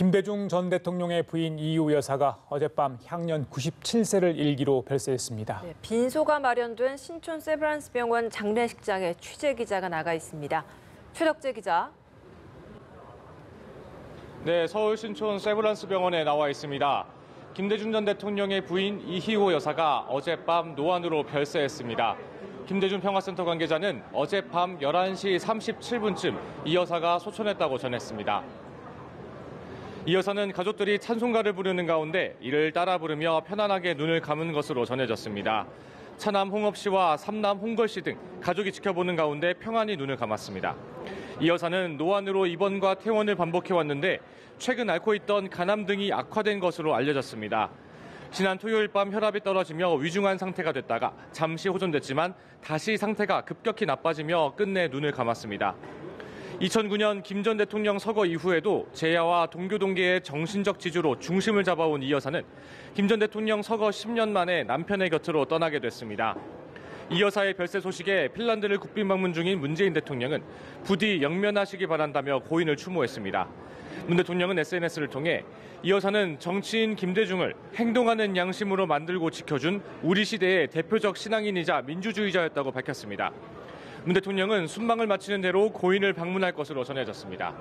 김대중 전 대통령의 부인 이희호 여사가 어젯밤 향년 97세를 일기로 별세했습니다. 네, 빈소가 마련된 신촌 세브란스 병원 장례식장에 취재 기자가 나가 있습니다. 최덕재 기자. 네, 서울 신촌 세브란스 병원에 나와 있습니다. 김대중 전 대통령의 부인 이희호 여사가 어젯밤 노안으로 별세했습니다. 김대중 평화센터 관계자는 어젯밤 11시 37분쯤 이 여사가 소천했다고 전했습니다. 이 여사는 가족들이 찬송가를 부르는 가운데 이를 따라 부르며 편안하게 눈을 감은 것으로 전해졌습니다. 차남 홍업 씨와 삼남 홍걸 씨 등 가족이 지켜보는 가운데 평안히 눈을 감았습니다. 이 여사는 노안으로 입원과 퇴원을 반복해왔는데 최근 앓고 있던 간암 등이 악화된 것으로 알려졌습니다. 지난 토요일 밤 혈압이 떨어지며 위중한 상태가 됐다가 잠시 호전됐지만 다시 상태가 급격히 나빠지며 끝내 눈을 감았습니다. 2009년 김 전 대통령 서거 이후에도 재야와 동교동계의 정신적 지주로 중심을 잡아온 이 여사는 김 전 대통령 서거 10년 만에 남편의 곁으로 떠나게 됐습니다. 이 여사의 별세 소식에 핀란드를 국빈 방문 중인 문재인 대통령은 부디 영면하시기 바란다며 고인을 추모했습니다. 문 대통령은 SNS를 통해 이 여사는 정치인 김대중을 행동하는 양심으로 만들고 지켜준 우리 시대의 대표적 신앙인이자 민주주의자였다고 밝혔습니다. 문 대통령은 순방을 마치는 대로 고인을 방문할 것으로 전해졌습니다.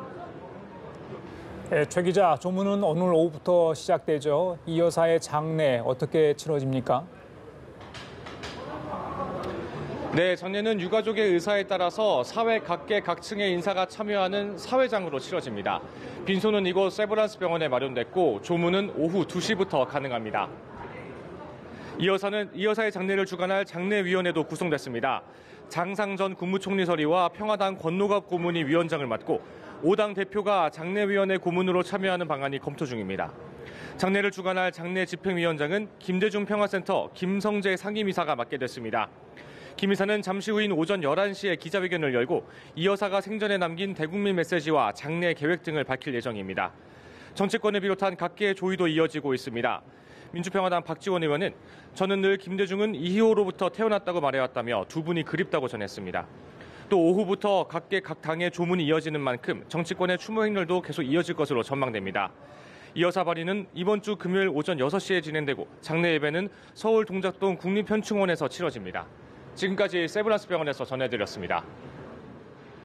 네, 최 기자, 조문은 오늘 오후부터 시작되죠. 이 여사의 장례 어떻게 치러집니까? 네, 장례는 유가족의 의사에 따라서 사회 각계 각층의 인사가 참여하는 사회장으로 치러집니다. 빈소는 이곳 세브란스 병원에 마련됐고 조문은 오후 2시부터 가능합니다. 이 여사의 장례를 주관할 장례위원회도 구성됐습니다. 장상 전 국무총리서리와 평화당 권노갑 고문이 위원장을 맡고 5당 대표가 장례위원회 고문으로 참여하는 방안이 검토 중입니다. 장례를 주관할 장례 집행위원장은 김대중 평화센터 김성재 상임이사가 맡게 됐습니다. 김 이사는 잠시 후인 오전 11시에 기자회견을 열고 이 여사가 생전에 남긴 대국민 메시지와 장례 계획 등을 밝힐 예정입니다. 정치권을 비롯한 각계의 조의도 이어지고 있습니다. 민주평화당 박지원 의원은 저는 늘 김대중은 이희호로부터 태어났다고 말해왔다며 두 분이 그립다고 전했습니다. 또 오후부터 각계 각 당의 조문이 이어지는 만큼 정치권의 추모 행렬도 계속 이어질 것으로 전망됩니다. 이 여사 발인은 이번 주 금요일 오전 6시에 진행되고 장례 예배는 서울 동작동 국립현충원에서 치러집니다. 지금까지 세브란스 병원에서 전해드렸습니다.